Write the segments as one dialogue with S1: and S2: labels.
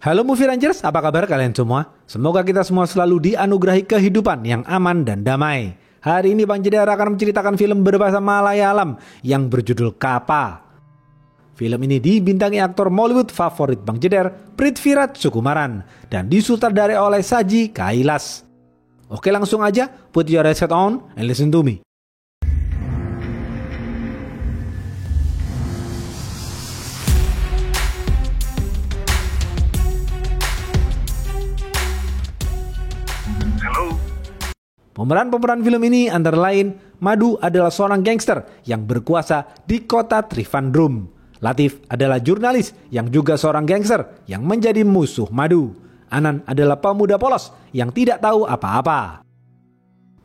S1: Halo Movie Rangers, apa kabar kalian semua? Semoga kita semua selalu dianugerahi kehidupan yang aman dan damai. Hari ini Bang Jedar akan menceritakan film berbahasa Malayalam yang berjudul Kapa. Film ini dibintangi aktor Mollywood favorit Bang Jedar, Prithviraj Sukumaran, dan disutradarai oleh Saji Kailas. Oke, langsung aja, put your headset on and listen to me. Pemeran-pemeran film ini antara lain, Madu adalah seorang gangster yang berkuasa di kota Trivandrum. Latif adalah jurnalis yang juga seorang gangster yang menjadi musuh Madu. Anan adalah pemuda polos yang tidak tahu apa-apa.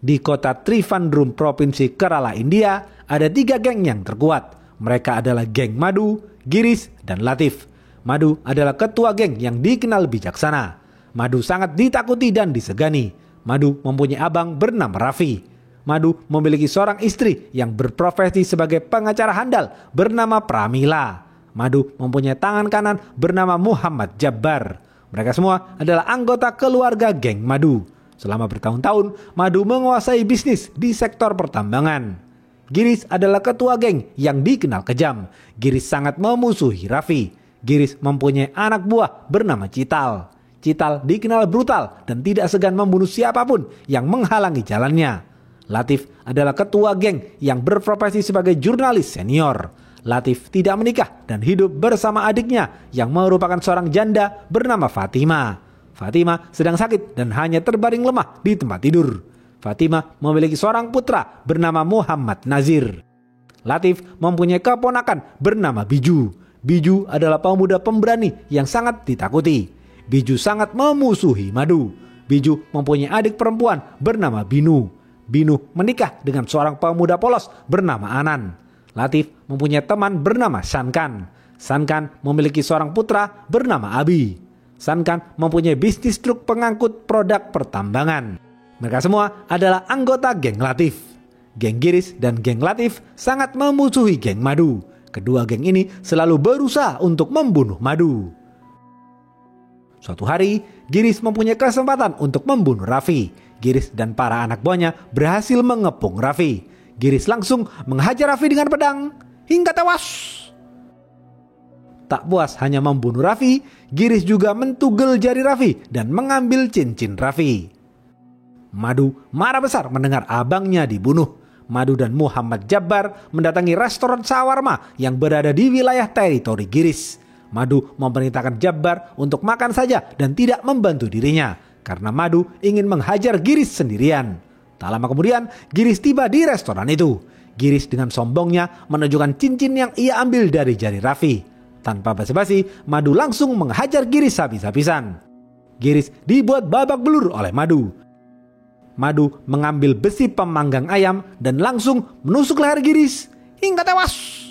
S1: Di kota Trivandrum, Provinsi Kerala, India, ada 3 geng yang terkuat. Mereka adalah geng Madu, Giris, dan Latif. Madu adalah ketua geng yang dikenal bijaksana. Madu sangat ditakuti dan disegani. Madu mempunyai abang bernama Raffi. Madu memiliki seorang istri yang berprofesi sebagai pengacara handal bernama Pramila. Madu mempunyai tangan kanan bernama Muhammad Jabbar. Mereka semua adalah anggota keluarga geng Madu. Selama bertahun-tahun, Madu menguasai bisnis di sektor pertambangan. Giris adalah ketua geng yang dikenal kejam. Giris sangat memusuhi Raffi. Giris mempunyai anak buah bernama Cital. Cital dikenal brutal dan tidak segan membunuh siapapun yang menghalangi jalannya. Latif adalah ketua geng yang berprofesi sebagai jurnalis senior. Latif tidak menikah dan hidup bersama adiknya yang merupakan seorang janda bernama Fatima. Fatima sedang sakit dan hanya terbaring lemah di tempat tidur. Fatima memiliki seorang putra bernama Muhammad Nazir. Latif mempunyai keponakan bernama Biju. Biju adalah pemuda pemberani yang sangat ditakuti. Biju sangat memusuhi Madu. Biju mempunyai adik perempuan bernama Binu. Binu menikah dengan seorang pemuda polos bernama Anan. Latif mempunyai teman bernama Sankan. Sankan memiliki seorang putra bernama Abi. Sankan mempunyai bisnis truk pengangkut produk pertambangan. Mereka semua adalah anggota geng Latif. Geng Giris dan geng Latif sangat memusuhi geng Madu. Kedua geng ini selalu berusaha untuk membunuh Madu. Suatu hari, Giris mempunyai kesempatan untuk membunuh Raffi. Giris dan para anak buahnya berhasil mengepung Raffi. Giris langsung menghajar Raffi dengan pedang hingga tewas. Tak puas hanya membunuh Raffi, Giris juga mentugel jari Raffi dan mengambil cincin Raffi. Madu marah besar mendengar abangnya dibunuh. Madu dan Muhammad Jabbar mendatangi restoran shawarma yang berada di wilayah teritori Giris. Madu memerintahkan Jabbar untuk makan saja dan tidak membantu dirinya karena Madu ingin menghajar Giris sendirian. Tak lama kemudian, Giris tiba di restoran itu. Giris dengan sombongnya menunjukkan cincin yang ia ambil dari jari Raffi. Tanpa basa-basi, Madu langsung menghajar Giris habis-habisan. Giris dibuat babak belur oleh Madu. Madu mengambil besi pemanggang ayam dan langsung menusuk leher Giris hingga tewas.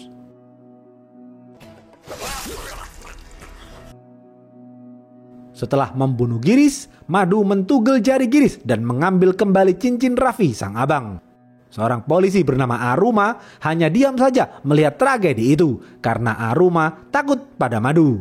S1: Setelah membunuh Giris, Madu mentugel jari Giris dan mengambil kembali cincin Raffi sang abang. Seorang polisi bernama Aruma hanya diam saja melihat tragedi itu karena Aruma takut pada Madu.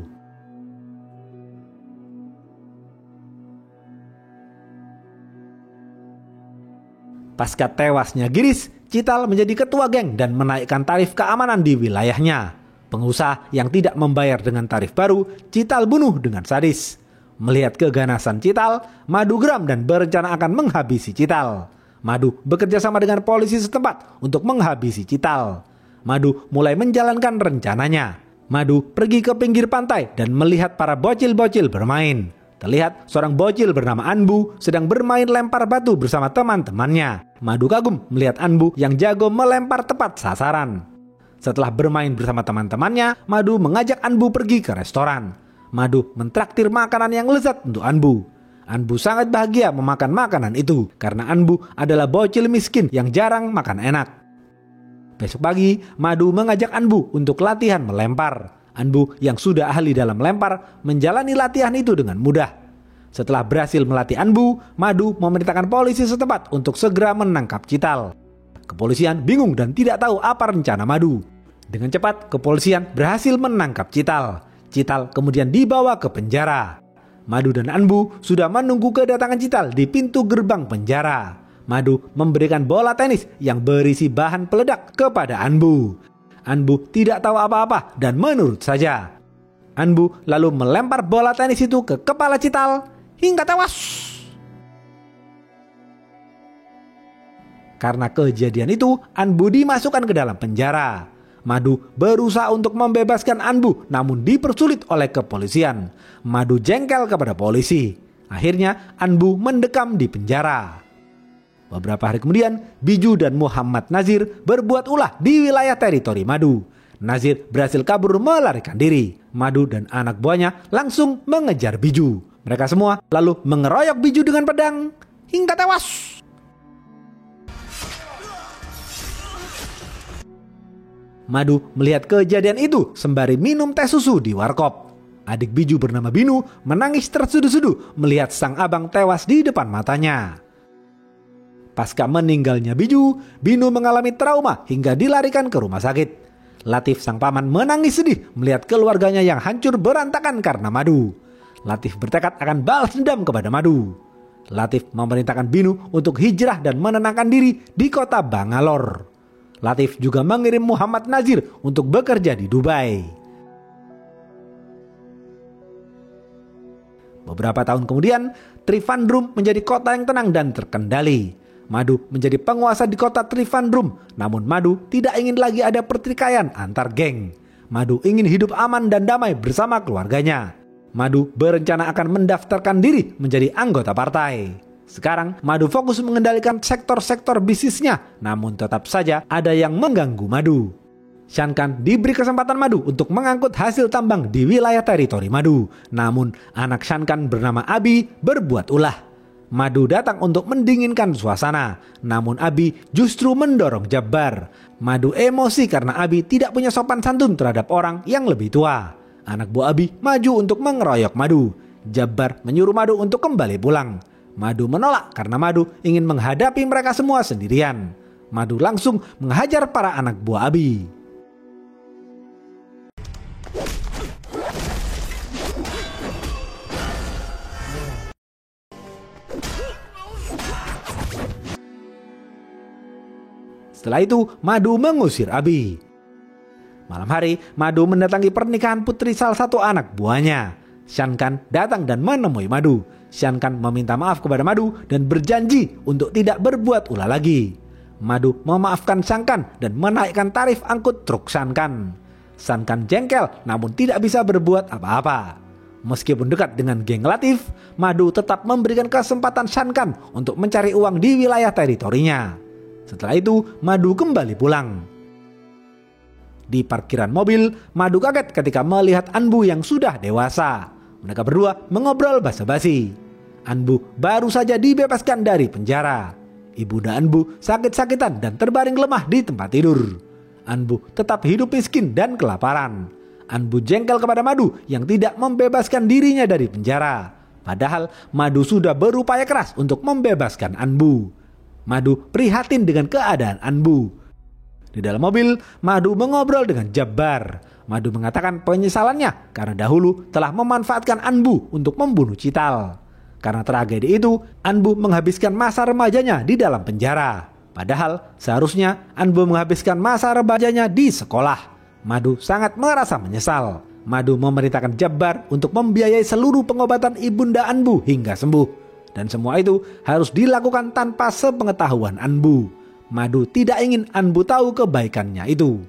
S1: Pasca tewasnya Giris, Cital menjadi ketua geng dan menaikkan tarif keamanan di wilayahnya. Pengusaha yang tidak membayar dengan tarif baru, Cital bunuh dengan sadis. Melihat keganasan Cital, Madu geram dan berencana akan menghabisi Cital. Madu bekerja sama dengan polisi setempat untuk menghabisi Cital. Madu mulai menjalankan rencananya. Madu pergi ke pinggir pantai dan melihat para bocil-bocil bermain. Terlihat seorang bocil bernama Anbu sedang bermain lempar batu bersama teman-temannya. Madu kagum melihat Anbu yang jago melempar tepat sasaran. Setelah bermain bersama teman-temannya, Madu mengajak Anbu pergi ke restoran. Madu mentraktir makanan yang lezat untuk Anbu. Anbu sangat bahagia memakan makanan itu karena Anbu adalah bocil miskin yang jarang makan enak. Besok pagi, Madu mengajak Anbu untuk latihan melempar. Anbu yang sudah ahli dalam melempar menjalani latihan itu dengan mudah. Setelah berhasil melatih Anbu, Madu memerintahkan polisi setempat untuk segera menangkap Cital. Kepolisian bingung dan tidak tahu apa rencana Madu. Dengan cepat, kepolisian berhasil menangkap Cital. Cital kemudian dibawa ke penjara. Madu dan Anbu sudah menunggu kedatangan Cital di pintu gerbang penjara. Madu memberikan bola tenis yang berisi bahan peledak kepada Anbu. Anbu tidak tahu apa-apa dan menurut saja. Anbu lalu melempar bola tenis itu ke kepala Cital hingga tewas. Karena kejadian itu, Anbu dimasukkan ke dalam penjara. Madu berusaha untuk membebaskan Anbu namun dipersulit oleh kepolisian. Madu jengkel kepada polisi. Akhirnya Anbu mendekam di penjara. Beberapa hari kemudian, Biju dan Muhammad Nazir berbuat ulah di wilayah teritori Madu. Nazir berhasil kabur melarikan diri. Madu dan anak buahnya langsung mengejar Biju. Mereka semua lalu mengeroyok Biju dengan pedang hingga tewas. Madu melihat kejadian itu sembari minum teh susu di warkop. Adik Biju bernama Binu menangis terseduh-seduh melihat sang abang tewas di depan matanya. Pasca meninggalnya Biju, Binu mengalami trauma hingga dilarikan ke rumah sakit. Latif sang paman menangis sedih melihat keluarganya yang hancur berantakan karena Madu. Latif bertekad akan balas dendam kepada Madu. Latif memerintahkan Binu untuk hijrah dan menenangkan diri di kota Bangalore. Latif juga mengirim Muhammad Nazir untuk bekerja di Dubai. Beberapa tahun kemudian, Trivandrum menjadi kota yang tenang dan terkendali. Madu menjadi penguasa di kota Trivandrum, namun Madu tidak ingin lagi ada pertikaian antar geng. Madu ingin hidup aman dan damai bersama keluarganya. Madu berencana akan mendaftarkan diri menjadi anggota partai. Sekarang Madu fokus mengendalikan sektor-sektor bisnisnya, namun tetap saja ada yang mengganggu Madu. Shankan diberi kesempatan Madu untuk mengangkut hasil tambang di wilayah teritori Madu. Namun anak Shankan bernama Abi berbuat ulah. Madu datang untuk mendinginkan suasana, namun Abi justru mendorong Jabbar. Madu emosi karena Abi tidak punya sopan santun terhadap orang yang lebih tua. Anak buah Abi maju untuk mengeroyok Madu. Jabbar menyuruh Madu untuk kembali pulang. Madu menolak karena Madu ingin menghadapi mereka semua sendirian. Madu langsung menghajar para anak buah Abi. Setelah itu, Madu mengusir Abi. Malam hari, Madu mendatangi pernikahan putri salah satu anak buahnya. Shankan datang dan menemui Madu. Shankan meminta maaf kepada Madu dan berjanji untuk tidak berbuat ulah lagi. Madu memaafkan Shankan dan menaikkan tarif angkut truk Shankan. Shankan jengkel namun tidak bisa berbuat apa-apa. Meskipun dekat dengan geng Latif, Madu tetap memberikan kesempatan Shankan untuk mencari uang di wilayah teritorinya. Setelah itu, Madu kembali pulang. Di parkiran mobil, Madu kaget ketika melihat Anbu yang sudah dewasa. Mereka berdua mengobrol basa-basi. Anbu baru saja dibebaskan dari penjara. Ibunda Anbu sakit-sakitan dan terbaring lemah di tempat tidur. Anbu tetap hidup miskin dan kelaparan. Anbu jengkel kepada Madu yang tidak membebaskan dirinya dari penjara. Padahal Madu sudah berupaya keras untuk membebaskan Anbu. Madu prihatin dengan keadaan Anbu. Di dalam mobil, Madu mengobrol dengan Jabbar. Madu mengatakan penyesalannya karena dahulu telah memanfaatkan Anbu untuk membunuh Cital. Karena tragedi itu, Anbu menghabiskan masa remajanya di dalam penjara. Padahal seharusnya Anbu menghabiskan masa remajanya di sekolah. Madu sangat merasa menyesal. Madu memerintahkan Jabbar untuk membiayai seluruh pengobatan ibunda Anbu hingga sembuh. Dan semua itu harus dilakukan tanpa sepengetahuan Anbu. Madu tidak ingin Anbu tahu kebaikannya itu.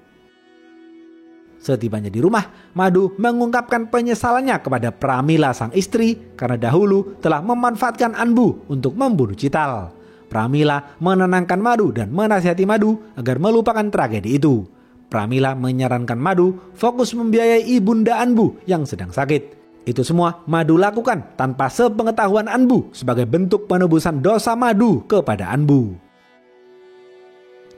S1: Setibanya di rumah, Madu mengungkapkan penyesalannya kepada Pramila sang istri karena dahulu telah memanfaatkan Anbu untuk membunuh Cital. Pramila menenangkan Madu dan menasihati Madu agar melupakan tragedi itu. Pramila menyarankan Madu fokus membiayai ibunda Anbu yang sedang sakit. Itu semua Madu lakukan tanpa sepengetahuan Anbu sebagai bentuk penebusan dosa Madu kepada Anbu.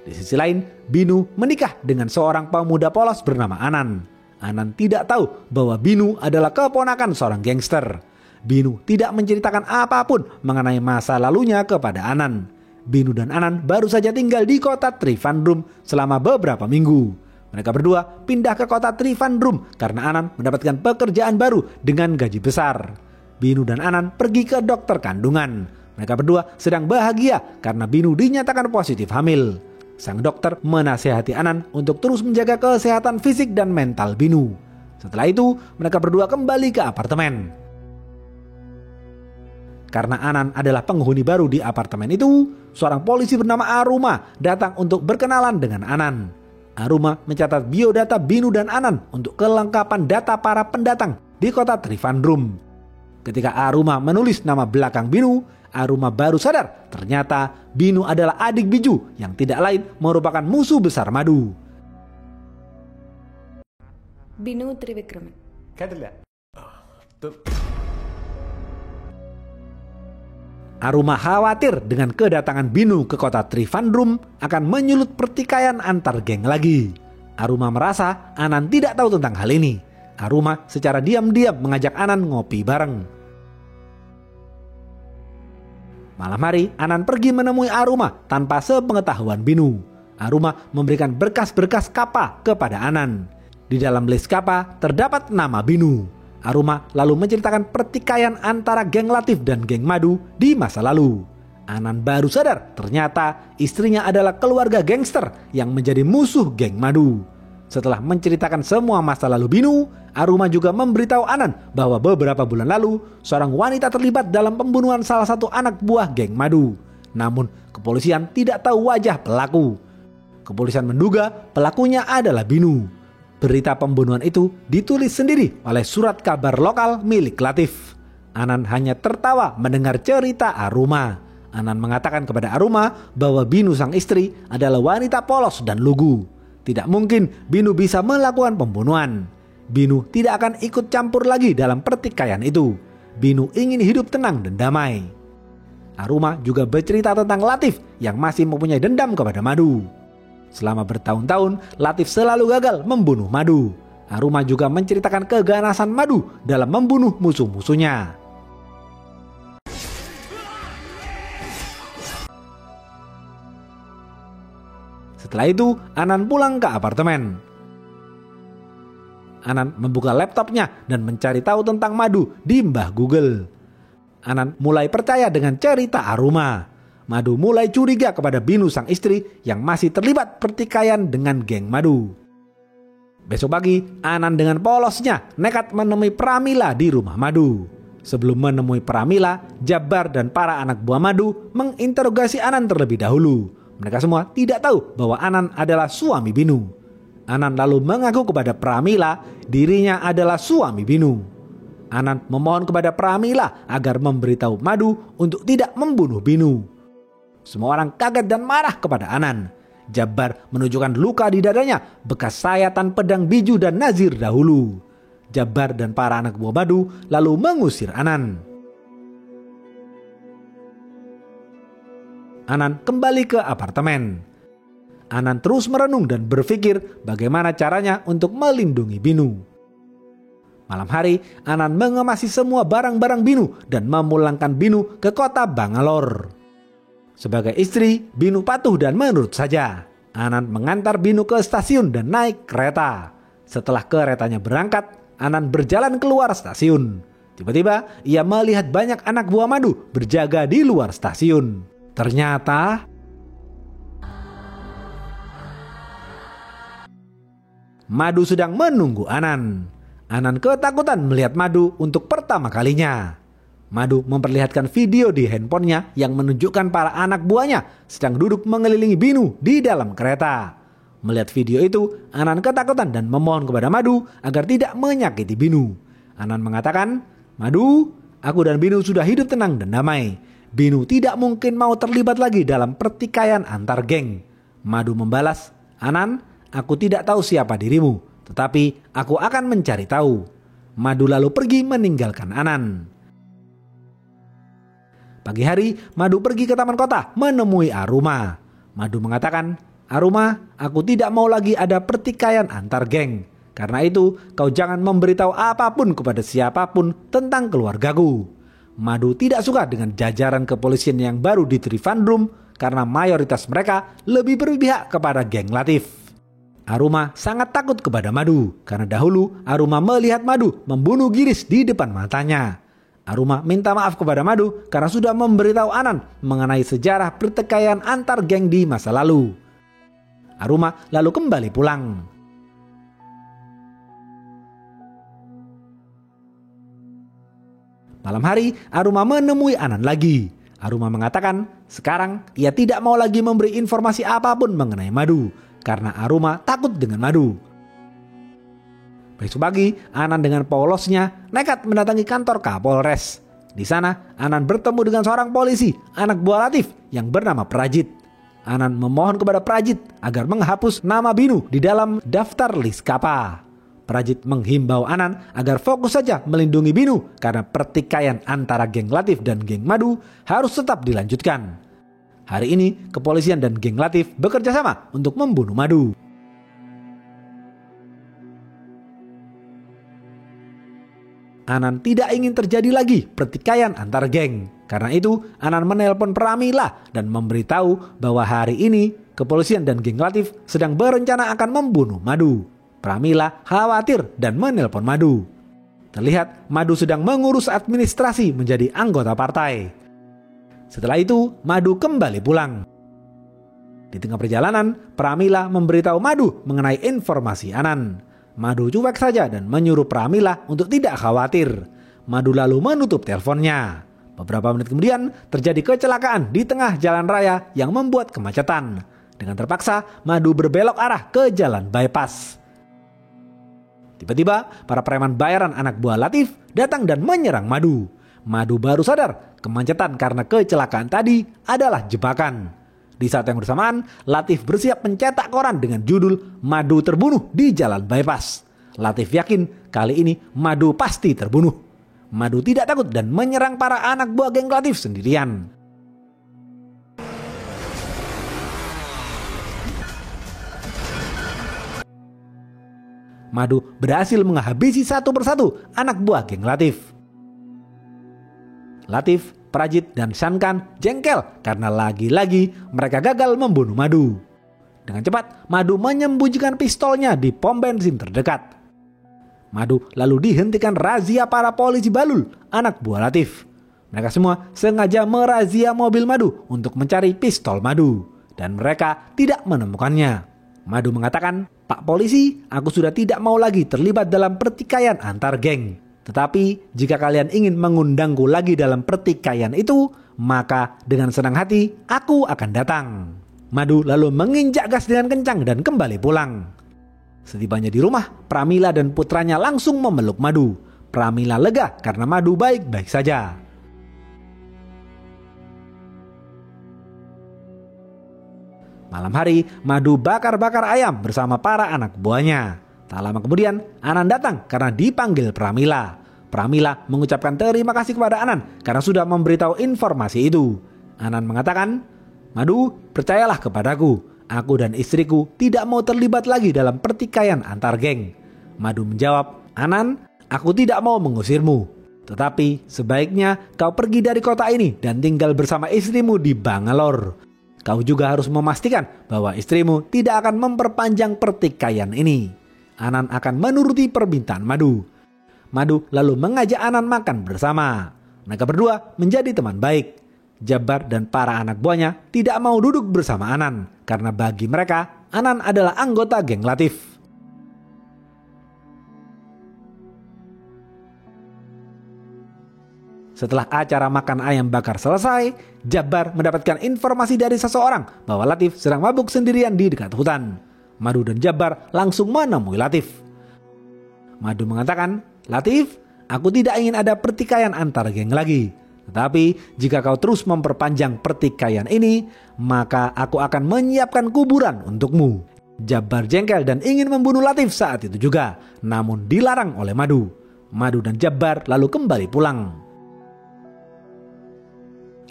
S1: Di sisi lain, Binu menikah dengan seorang pemuda polos bernama Anan. Anan tidak tahu bahwa Binu adalah keponakan seorang gangster. Binu tidak menceritakan apapun mengenai masa lalunya kepada Anan. Binu dan Anan baru saja tinggal di kota Trivandrum selama beberapa minggu. Mereka berdua pindah ke kota Trivandrum karena Anan mendapatkan pekerjaan baru dengan gaji besar. Binu dan Anan pergi ke dokter kandungan. Mereka berdua sedang bahagia karena Binu dinyatakan positif hamil. Sang dokter menasihati Anan untuk terus menjaga kesehatan fisik dan mental Binu. Setelah itu, mereka berdua kembali ke apartemen. Karena Anan adalah penghuni baru di apartemen itu, seorang polisi bernama Aruma datang untuk berkenalan dengan Anan. Aruma mencatat biodata Binu dan Anan untuk kelengkapan data para pendatang di kota Trivandrum. Ketika Aruma menulis nama belakang Binu, Aruma baru sadar ternyata Binu adalah adik Biju yang tidak lain merupakan musuh besar Madu.
S2: Binu Trivikraman.
S1: Aruma khawatir dengan kedatangan Binu ke kota Trivandrum akan menyulut pertikaian antar geng lagi. Aruma merasa Anan tidak tahu tentang hal ini. Aruma secara diam-diam mengajak Anan ngopi bareng. Malam hari, Anan pergi menemui Aruma tanpa sepengetahuan Binu. Aruma memberikan berkas-berkas kapa kepada Anan. Di dalam list kapa terdapat nama Binu. Aruma lalu menceritakan pertikaian antara geng Latif dan geng Madu di masa lalu. Anan baru sadar ternyata istrinya adalah keluarga gangster yang menjadi musuh geng Madu. Setelah menceritakan semua masa lalu Binu, Aruma juga memberitahu Anan bahwa beberapa bulan lalu seorang wanita terlibat dalam pembunuhan salah satu anak buah geng Madu. Namun kepolisian tidak tahu wajah pelaku. Kepolisian menduga pelakunya adalah Binu. Berita pembunuhan itu ditulis sendiri oleh surat kabar lokal milik Latif. Anan hanya tertawa mendengar cerita Aruma. Anan mengatakan kepada Aruma bahwa Binu sang istri adalah wanita polos dan lugu. Tidak mungkin Binu bisa melakukan pembunuhan. Binu tidak akan ikut campur lagi dalam pertikaian itu. Binu ingin hidup tenang dan damai. Aruma juga bercerita tentang Latif yang masih mempunyai dendam kepada Madu. Selama bertahun-tahun, Latif selalu gagal membunuh Madu. Aruma juga menceritakan keganasan Madu dalam membunuh musuh-musuhnya. Setelah itu, Anan pulang ke apartemen. Anan membuka laptopnya dan mencari tahu tentang Madu di Mbah Google. Anan mulai percaya dengan cerita Aruma. Madu mulai curiga kepada Binu sang istri yang masih terlibat pertikaian dengan geng Madu. Besok pagi, Anan dengan polosnya nekat menemui Pramila di rumah Madu. Sebelum menemui Pramila, Jabbar dan para anak buah Madu menginterogasi Anan terlebih dahulu. Mereka semua tidak tahu bahwa Anan adalah suami Binu. Anan lalu mengaku kepada Pramila dirinya adalah suami Binu. Anan memohon kepada Pramila agar memberitahu Madu untuk tidak membunuh Binu. Semua orang kaget dan marah kepada Anan. Jabbar menunjukkan luka di dadanya bekas sayatan pedang Biju dan Nazir dahulu. Jabbar dan para anak buah Madu lalu mengusir Anan. Anan kembali ke apartemen. Anan terus merenung dan berpikir bagaimana caranya untuk melindungi Binu. Malam hari, Anan mengemasi semua barang-barang Binu dan memulangkan Binu ke kota Bangalore. Sebagai istri, Binu patuh dan menurut saja. Anan mengantar Binu ke stasiun dan naik kereta. Setelah keretanya berangkat, Anan berjalan keluar stasiun. Tiba-tiba, ia melihat banyak anak buah Madu berjaga di luar stasiun. Ternyata Madu sedang menunggu Anan. Anan ketakutan melihat Madu untuk pertama kalinya. Madu memperlihatkan video di handphonenya yang menunjukkan para anak buahnya sedang duduk mengelilingi Binu di dalam kereta. Melihat video itu, Anan ketakutan dan memohon kepada Madu agar tidak menyakiti Binu. Anan mengatakan, "Madu, aku dan Binu sudah hidup tenang dan damai. Binu tidak mungkin mau terlibat lagi dalam pertikaian antar geng." Madu membalas, "Anan, aku tidak tahu siapa dirimu, tetapi aku akan mencari tahu." Madu lalu pergi meninggalkan Anan. Pagi hari, Madu pergi ke taman kota menemui Aruma. Madu mengatakan, "Aruma, aku tidak mau lagi ada pertikaian antar geng. Karena itu, kau jangan memberitahu apapun kepada siapapun tentang keluargaku." Madu tidak suka dengan jajaran kepolisian yang baru di Trivandrum karena mayoritas mereka lebih berpihak kepada geng Latif. Aruma sangat takut kepada Madu karena dahulu Aruma melihat Madu membunuh Giris di depan matanya. Aruma minta maaf kepada Madu karena sudah memberitahu Anan mengenai sejarah pertikaian antar geng di masa lalu. Aruma lalu kembali pulang. Malam hari, Aruma menemui Anan lagi. Aruma mengatakan sekarang ia tidak mau lagi memberi informasi apapun mengenai Madu karena Aruma takut dengan Madu. Besok pagi, Anan dengan polosnya nekat mendatangi kantor Kapolres. Di sana, Anan bertemu dengan seorang polisi, anak buah Latif yang bernama Prajit. Anan memohon kepada Prajit agar menghapus nama Binu di dalam daftar list Kapa. Prajit menghimbau Anan agar fokus saja melindungi Binu karena pertikaian antara geng Latif dan geng Madu harus tetap dilanjutkan. Hari ini, kepolisian dan geng Latif bekerja sama untuk membunuh Madu. Anan tidak ingin terjadi lagi pertikaian antar geng. Karena itu, Anan menelpon Pramila dan memberitahu bahwa hari ini kepolisian dan geng Latif sedang berencana akan membunuh Madu. Pramila khawatir dan menelpon Madu. Terlihat Madu sedang mengurus administrasi menjadi anggota partai. Setelah itu, Madu kembali pulang. Di tengah perjalanan, Pramila memberitahu Madu mengenai informasi Anan. Madu cuek saja dan menyuruh Pramila untuk tidak khawatir. Madu lalu menutup teleponnya. Beberapa menit kemudian terjadi kecelakaan di tengah jalan raya yang membuat kemacetan. Dengan terpaksa, Madu berbelok arah ke jalan bypass. Tiba-tiba, para preman bayaran anak buah Latif datang dan menyerang Madu. Madu baru sadar kemacetan karena kecelakaan tadi adalah jebakan. Di saat yang bersamaan, Latif bersiap mencetak koran dengan judul Madu terbunuh di jalan bypass. Latif yakin kali ini Madu pasti terbunuh. Madu tidak takut dan menyerang para anak buah geng Latif sendirian. Madu berhasil menghabisi satu persatu anak buah geng Latif. Latif, Prajit, dan Shankan jengkel karena lagi-lagi mereka gagal membunuh Madu. Dengan cepat, Madu menyembunyikan pistolnya di pom bensin terdekat. Madu lalu dihentikan razia para polisi Balul, anak buah Latif. Mereka semua sengaja merazia mobil Madu untuk mencari pistol Madu. Dan mereka tidak menemukannya. Madu mengatakan, "Pak polisi, aku sudah tidak mau lagi terlibat dalam pertikaian antar geng. Tetapi jika kalian ingin mengundangku lagi dalam pertikaian itu, maka dengan senang hati aku akan datang." Madu lalu menginjak gas dengan kencang dan kembali pulang. Setibanya di rumah, Pramila dan putranya langsung memeluk Madu. Pramila lega karena Madu baik-baik saja. Malam hari, Madu bakar-bakar ayam bersama para anak buahnya. Tak lama kemudian, Anan datang karena dipanggil Pramila. Pramila mengucapkan terima kasih kepada Anan karena sudah memberitahu informasi itu. Anan mengatakan, "Madu, percayalah kepadaku. Aku dan istriku tidak mau terlibat lagi dalam pertikaian antar geng." Madu menjawab, "Anan, aku tidak mau mengusirmu. Tetapi sebaiknya kau pergi dari kota ini dan tinggal bersama istrimu di Bangalore. Kau juga harus memastikan bahwa istrimu tidak akan memperpanjang pertikaian ini." Anan akan menuruti permintaan Madu. Madu lalu mengajak Anan makan bersama. Mereka berdua menjadi teman baik. Jabbar dan para anak buahnya tidak mau duduk bersama Anan karena bagi mereka Anan adalah anggota geng Latif. Setelah acara makan ayam bakar selesai, Jabbar mendapatkan informasi dari seseorang bahwa Latif sedang mabuk sendirian di dekat hutan. Madu dan Jabbar langsung menemui Latif. Madu mengatakan, "Latif, aku tidak ingin ada pertikaian antar geng lagi. Tetapi jika kau terus memperpanjang pertikaian ini, maka aku akan menyiapkan kuburan untukmu." Jabbar jengkel dan ingin membunuh Latif saat itu juga, namun dilarang oleh Madu. Madu dan Jabbar lalu kembali pulang.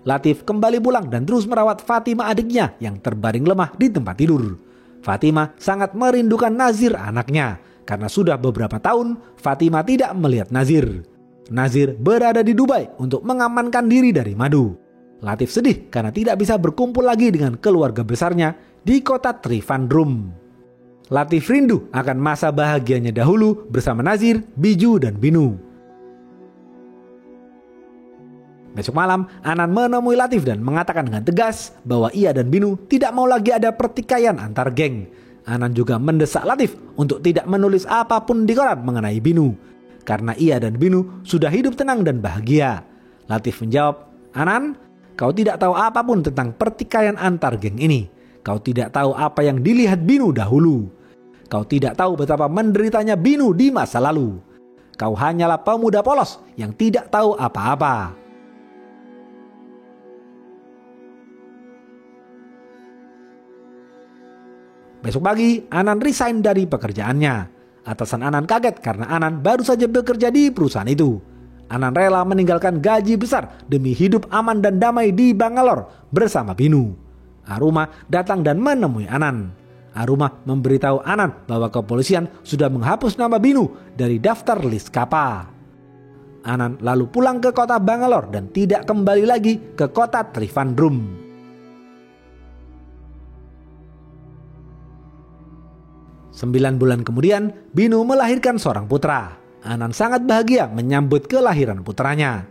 S1: Latif kembali pulang dan terus merawat Fatima adiknya yang terbaring lemah di tempat tidur. Fatima sangat merindukan Nazir anaknya karena sudah beberapa tahun Fatima tidak melihat Nazir. Nazir berada di Dubai untuk mengamankan diri dari Madu. Latif sedih karena tidak bisa berkumpul lagi dengan keluarga besarnya di kota Trivandrum. Latif rindu akan masa bahagianya dahulu bersama Nazir, Biju, dan Binu. Besok malam, Anan menemui Latif dan mengatakan dengan tegas bahwa ia dan Binu tidak mau lagi ada pertikaian antar geng. Anan juga mendesak Latif untuk tidak menulis apapun di koran mengenai Binu, karena ia dan Binu sudah hidup tenang dan bahagia. Latif menjawab, "Anan, kau tidak tahu apapun tentang pertikaian antar geng ini. Kau tidak tahu apa yang dilihat Binu dahulu. Kau tidak tahu betapa menderitanya Binu di masa lalu. Kau hanyalah pemuda polos yang tidak tahu apa-apa." Besok pagi, Anan resign dari pekerjaannya. Atasan Anan kaget karena Anan baru saja bekerja di perusahaan itu. Anan rela meninggalkan gaji besar demi hidup aman dan damai di Bangalore bersama Binu. Aruma datang dan menemui Anan. Aruma memberitahu Anan bahwa kepolisian sudah menghapus nama Binu dari daftar list Kapa. Anan lalu pulang ke kota Bangalore dan tidak kembali lagi ke kota Trivandrum. 9 bulan kemudian, Binu melahirkan seorang putra. Anan sangat bahagia menyambut kelahiran putranya.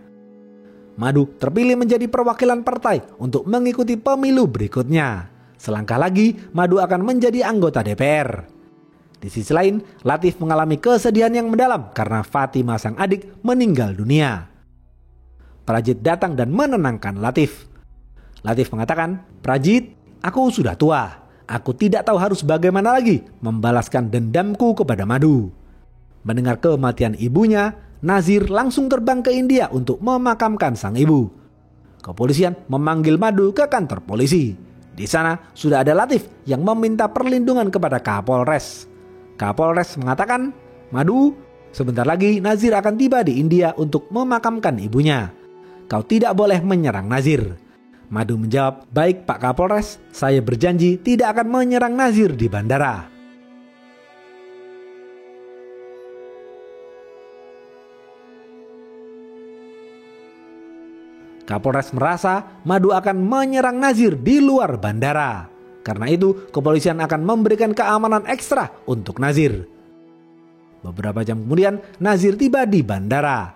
S1: Madu terpilih menjadi perwakilan partai untuk mengikuti pemilu berikutnya. Selangkah lagi, Madu akan menjadi anggota DPR. Di sisi lain, Latif mengalami kesedihan yang mendalam karena Fatima sang adik meninggal dunia. Prajit datang dan menenangkan Latif. Latif mengatakan, "Prajit, aku sudah tua. Aku tidak tahu harus bagaimana lagi membalaskan dendamku kepada Madu." Mendengar kematian ibunya, Nazir langsung terbang ke India untuk memakamkan sang ibu. Kepolisian memanggil Madu ke kantor polisi. Di sana sudah ada Latif yang meminta perlindungan kepada Kapolres. Kapolres mengatakan, "Madu, sebentar lagi Nazir akan tiba di India untuk memakamkan ibunya. Kau tidak boleh menyerang Nazir." Madu menjawab, "Baik Pak Kapolres, saya berjanji tidak akan menyerang Nazir di bandara." Kapolres merasa Madu akan menyerang Nazir di luar bandara. Karena itu, kepolisian akan memberikan keamanan ekstra untuk Nazir. Beberapa jam kemudian, Nazir tiba di bandara.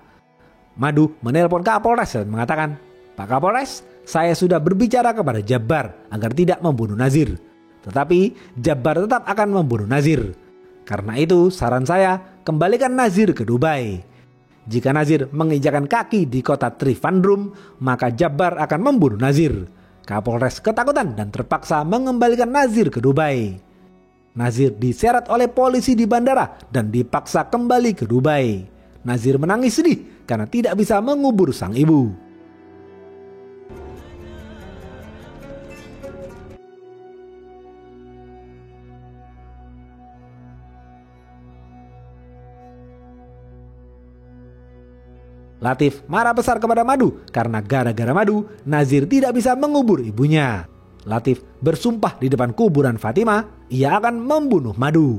S1: Madu menelpon Kapolres dan mengatakan, "Pak Kapolres, saya sudah berbicara kepada Jabbar agar tidak membunuh Nazir. Tetapi Jabbar tetap akan membunuh Nazir. Karena itu saran saya, kembalikan Nazir ke Dubai. Jika Nazir menginjakan kaki di kota Trivandrum, maka Jabbar akan membunuh Nazir." Kapolres ketakutan dan terpaksa mengembalikan Nazir ke Dubai. Nazir diseret oleh polisi di bandara dan dipaksa kembali ke Dubai. Nazir menangis sedih karena tidak bisa mengubur sang ibu. Latif marah besar kepada Madu karena gara-gara Madu, Nazir tidak bisa mengubur ibunya. Latif bersumpah di depan kuburan Fatima, ia akan membunuh Madu.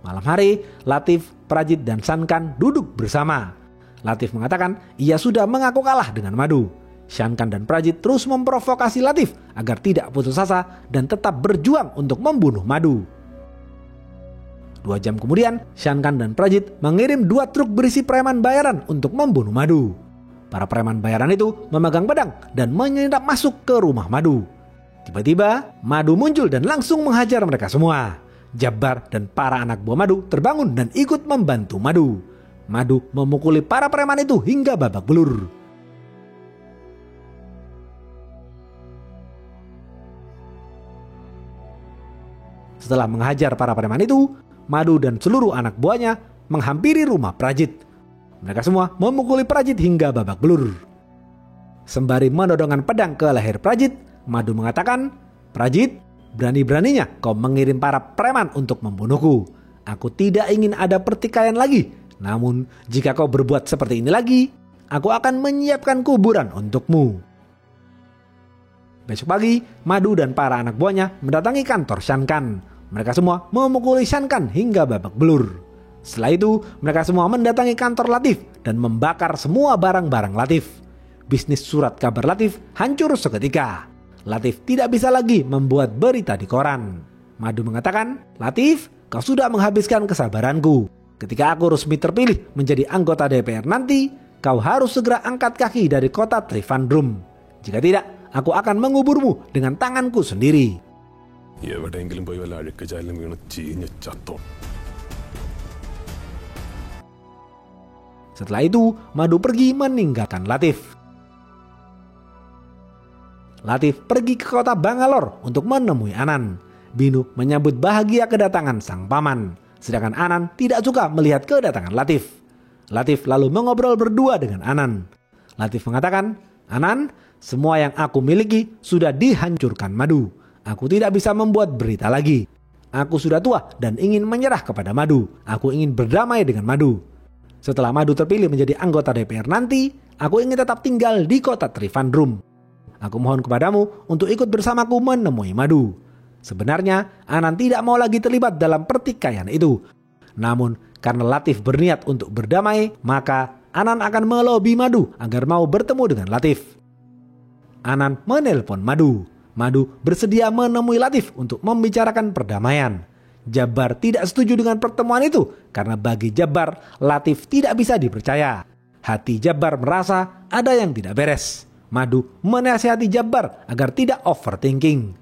S1: Malam hari, Latif, Prajit, dan Shankan duduk bersama. Latif mengatakan ia sudah mengaku kalah dengan Madu. Shankan dan Prajit terus memprovokasi Latif agar tidak putus asa dan tetap berjuang untuk membunuh Madu. 2 jam kemudian, Shankan dan Prajit mengirim 2 truk berisi preman bayaran untuk membunuh Madu. Para preman bayaran itu memegang pedang dan menyelinap masuk ke rumah Madu. Tiba-tiba, Madu muncul dan langsung menghajar mereka semua. Jabbar dan para anak buah Madu terbangun dan ikut membantu Madu. Madu memukuli para preman itu hingga babak belur. Setelah menghajar para preman itu, Madu dan seluruh anak buahnya menghampiri rumah Prajit. Mereka semua memukuli Prajit hingga babak belur. Sembari menodongkan pedang ke leher Prajit, Madu mengatakan, "Prajit, berani-beraninya kau mengirim para preman untuk membunuhku. Aku tidak ingin ada pertikaian lagi. Namun, jika kau berbuat seperti ini lagi, aku akan menyiapkan kuburan untukmu." Besok pagi, Madu dan para anak buahnya mendatangi kantor Shankan. Mereka semua memukuli Shankan hingga babak belur. Setelah itu, mereka semua mendatangi kantor Latif dan membakar semua barang-barang Latif. Bisnis surat kabar Latif hancur seketika. Latif tidak bisa lagi membuat berita di koran. Madu mengatakan, "Latif, kau sudah menghabiskan kesabaranku. Ketika aku resmi terpilih menjadi anggota DPR nanti, kau harus segera angkat kaki dari kota Trivandrum. Jika tidak, aku akan menguburmu dengan tanganku sendiri.
S3: എവിടെയെങ്കിലും പോയി വല്ല അഴുക്കുചാലിലും വീണ് ചീഞ്ഞ് ചത്തോ.
S1: Setelah itu, Madu pergi meninggalkan Latif. Latif pergi ke kota Bangalore untuk menemui Anan. Binu menyambut bahagia kedatangan sang paman, sedangkan Anan tidak suka melihat kedatangan Latif. Latif lalu mengobrol berdua dengan Anan. Latif mengatakan, "Anan, semua yang aku miliki sudah dihancurkan Madu. Aku tidak bisa membuat berita lagi. Aku sudah tua dan ingin menyerah kepada Madu. Aku ingin berdamai dengan Madu. Setelah Madu terpilih menjadi anggota DPR nanti, aku ingin tetap tinggal di kota Trivandrum. Aku mohon kepadamu untuk ikut bersamaku menemui Madu." Sebenarnya, Anan tidak mau lagi terlibat dalam pertikaian itu. Namun, karena Latif berniat untuk berdamai, maka Anan akan melobi Madu agar mau bertemu dengan Latif. Anan menelpon Madu. Madu bersedia menemui Latif untuk membicarakan perdamaian. Jabbar tidak setuju dengan pertemuan itu karena bagi Jabbar, Latif tidak bisa dipercaya. Hati Jabbar merasa ada yang tidak beres. Madu menasihati Jabbar agar tidak overthinking.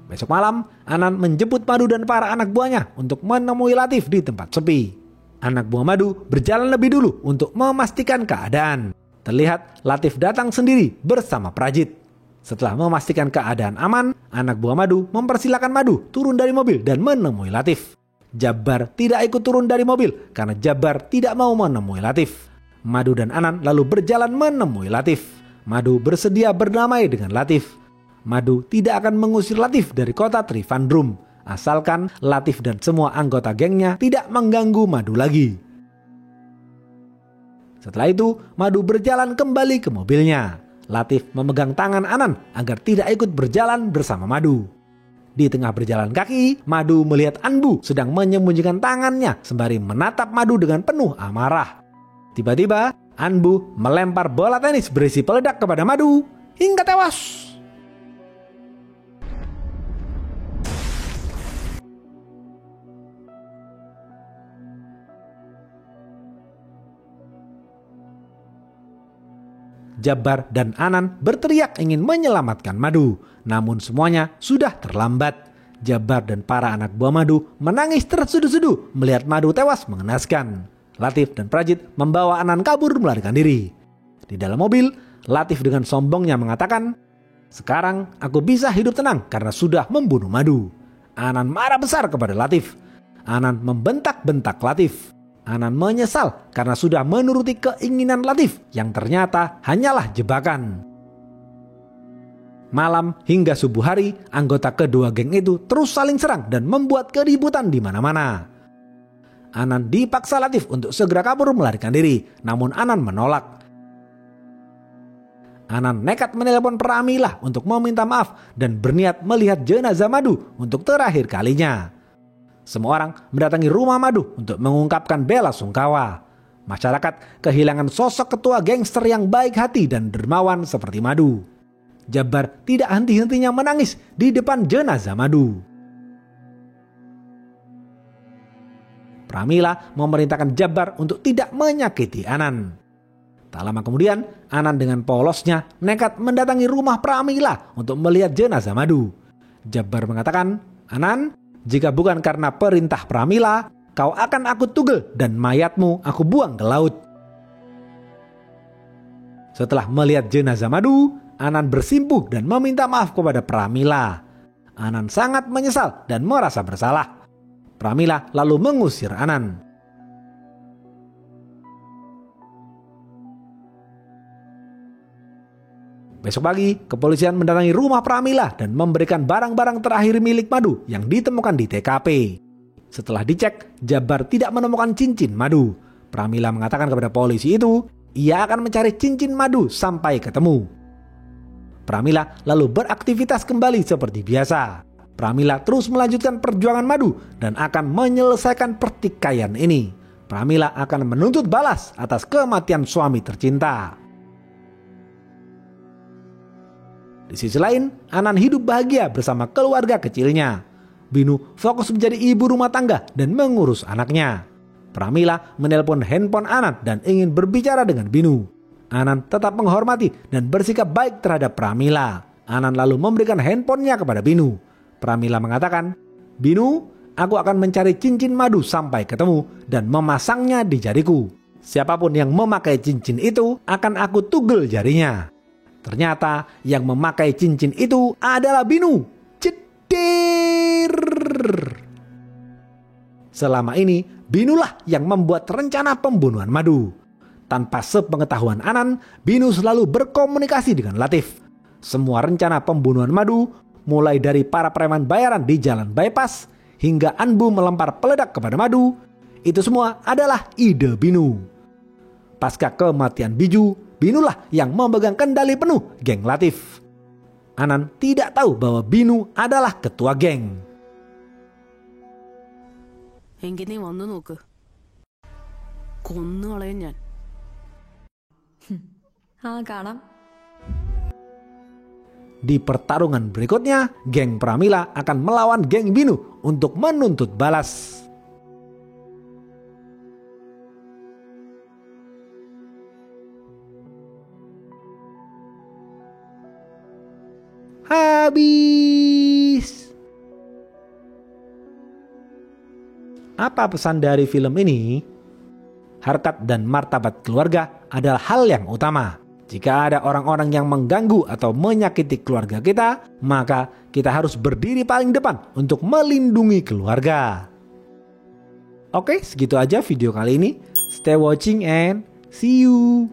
S1: Besok malam, Anan menjemput Madu dan para anak buahnya untuk menemui Latif di tempat sepi. Anak buah Madu berjalan lebih dulu untuk memastikan keadaan. Terlihat Latif datang sendiri bersama Prajit. Setelah memastikan keadaan aman, anak buah Madu mempersilakan Madu turun dari mobil dan menemui Latif. Jabbar tidak ikut turun dari mobil karena Jabbar tidak mau menemui Latif. Madu dan Anan lalu berjalan menemui Latif. Madu bersedia berdamai dengan Latif. Madu tidak akan mengusir Latif dari kota Trivandrum, asalkan Latif dan semua anggota gengnya tidak mengganggu Madu lagi. Setelah itu, Madu berjalan kembali ke mobilnya. Latif memegang tangan Anan agar tidak ikut berjalan bersama Madu. Di tengah berjalan kaki, Madu melihat Anbu sedang menyembunyikan tangannya sembari menatap Madu dengan penuh amarah. Tiba-tiba, Anbu melempar bola tenis berisi peledak kepada Madu hingga tewas. Jabbar dan Anan berteriak ingin menyelamatkan Madu, namun semuanya sudah terlambat. Jabbar dan para anak buah Madu menangis terseduh-seduh melihat Madu tewas mengenaskan. Latif dan Prajit membawa Anan kabur melarikan diri. Di dalam mobil, Latif dengan sombongnya mengatakan, "Sekarang aku bisa hidup tenang karena sudah membunuh Madu." Anan marah besar kepada Latif. Anan membentak-bentak Latif. Anan menyesal karena sudah menuruti keinginan Latif yang ternyata hanyalah jebakan. Malam hingga subuh hari, anggota kedua geng itu terus saling serang dan membuat keributan di mana-mana. Anan dipaksa Latif untuk segera kabur melarikan diri, namun Anan menolak. Anan nekat menelpon Pramilah untuk meminta maaf dan berniat melihat jenazah Madu untuk terakhir kalinya. Semua orang mendatangi rumah Madu untuk mengungkapkan bela sungkawa. Masyarakat kehilangan sosok ketua gangster yang baik hati dan dermawan seperti Madu. Jabbar tidak henti-hentinya menangis di depan jenazah Madu. Pramila memerintahkan Jabbar untuk tidak menyakiti Anan. Tak lama kemudian, Anan dengan polosnya nekat mendatangi rumah Pramila untuk melihat jenazah Madu. Jabbar mengatakan, "Anan, jika bukan karena perintah Pramila, kau akan aku tugel dan mayatmu aku buang ke laut." Setelah melihat jenazah Madu, Anan bersimpuh dan meminta maaf kepada Pramila. Anan sangat menyesal dan merasa bersalah. Pramila lalu mengusir Anan. Besok pagi, kepolisian mendatangi rumah Pramila dan memberikan barang-barang terakhir milik Madu yang ditemukan di TKP. Setelah dicek, Jabbar tidak menemukan cincin Madu. Pramila mengatakan kepada polisi itu, ia akan mencari cincin Madu sampai ketemu. Pramila lalu beraktivitas kembali seperti biasa. Pramila terus melanjutkan perjuangan Madu dan akan menyelesaikan pertikaian ini. Pramila akan menuntut balas atas kematian suami tercinta. Di sisi lain, Anan hidup bahagia bersama keluarga kecilnya. Binu fokus menjadi ibu rumah tangga dan mengurus anaknya. Pramila menelpon handphone Anan dan ingin berbicara dengan Binu. Anan tetap menghormati dan bersikap baik terhadap Pramila. Anan lalu memberikan handphonenya kepada Binu. Pramila mengatakan, "Binu, aku akan mencari cincin madu sampai ketemu dan memasangnya di jariku. Siapapun yang memakai cincin itu akan aku tugel jarinya." Ternyata yang memakai cincin itu adalah Binu. Cetir. Selama ini Binulah yang membuat rencana pembunuhan Madu. Tanpa sepengetahuan Anan, Binu selalu berkomunikasi dengan Latif. Semua rencana pembunuhan Madu, mulai dari para preman bayaran di jalan bypass hingga Anbu melempar peledak kepada Madu, itu semua adalah ide Binu. Pasca kematian Biju, Binulah yang memegang kendali penuh geng Latif. Anan tidak tahu bahwa Binu adalah ketua geng.
S4: 演技に왔는 오그. 건너래냐.
S2: കാണാം.
S1: Di pertarungan berikutnya, geng Pramila akan melawan geng Binu untuk menuntut balas. Habis. Apa pesan dari film ini? Harkat dan martabat keluarga adalah hal yang utama. Jika ada orang-orang yang mengganggu atau menyakiti keluarga kita, maka kita harus berdiri paling depan untuk melindungi keluarga. Oke, segitu aja video kali ini. Stay watching and see you.